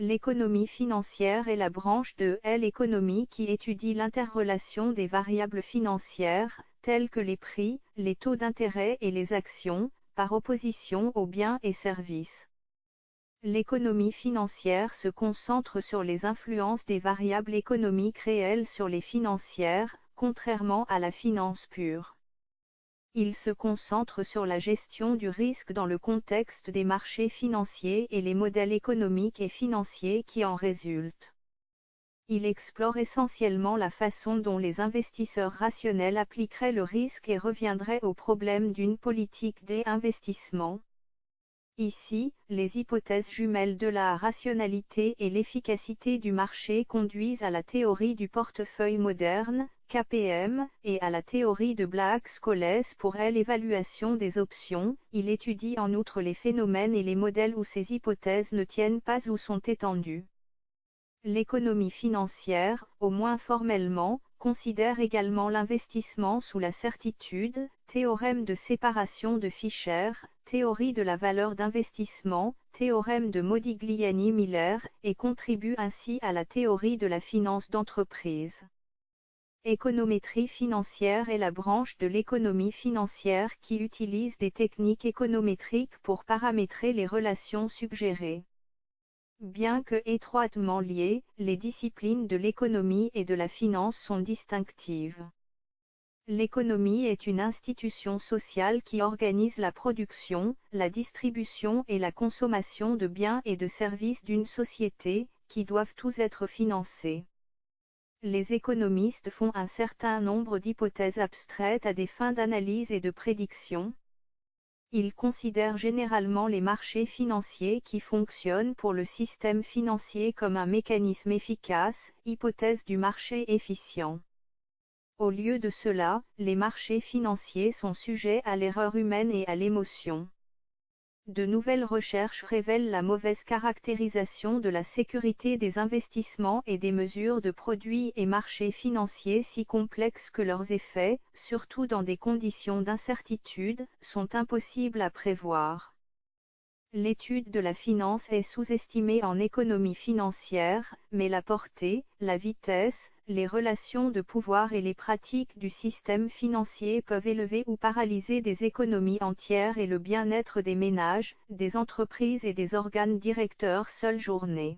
L'économie financière est la branche de l'économie qui étudie l'interrelation des variables financières, telles que les prix, les taux d'intérêt et les actions, par opposition aux biens et services. L'économie financière se concentre sur les influences des variables économiques réelles sur les financières, contrairement à la finance pure. Il se concentre sur la gestion du risque dans le contexte des marchés financiers et les modèles économiques et financiers qui en résultent. Il explore essentiellement la façon dont les investisseurs rationnels appliqueraient le risque et reviendraient au problème d'une politique d'investissement. Ici, les hypothèses jumelles de la rationalité et l'efficacité du marché conduisent à la théorie du portefeuille moderne, KPM, et à la théorie de Black-Scholes pour l'évaluation des options. Il étudie en outre les phénomènes et les modèles où ces hypothèses ne tiennent pas ou sont étendues. L'économie financière, au moins formellement, considère également l'investissement sous la certitude, théorème de séparation de Fisher, théorie de la valeur d'investissement, théorème de Modigliani-Miller, et contribue ainsi à la théorie de la finance d'entreprise. Économétrie financière est la branche de l'économie financière qui utilise des techniques économétriques pour paramétrer les relations suggérées. Bien que étroitement liées, les disciplines de l'économie et de la finance sont distinctives. L'économie est une institution sociale qui organise la production, la distribution et la consommation de biens et de services d'une société, qui doivent tous être financés. Les économistes font un certain nombre d'hypothèses abstraites à des fins d'analyse et de prédiction. Ils considèrent généralement les marchés financiers qui fonctionnent pour le système financier comme un mécanisme efficace, hypothèse du marché efficient. Au lieu de cela, les marchés financiers sont sujets à l'erreur humaine et à l'émotion. De nouvelles recherches révèlent la mauvaise caractérisation de la sécurité des investissements et des mesures de produits et marchés financiers si complexes que leurs effets, surtout dans des conditions d'incertitude, sont impossibles à prévoir. L'étude de la finance est sous-estimée en économie financière, mais la portée, la vitesse, les relations de pouvoir et les pratiques du système financier peuvent élever ou paralyser des économies entières et le bien-être des ménages, des entreprises et des organes directeurs seule journée.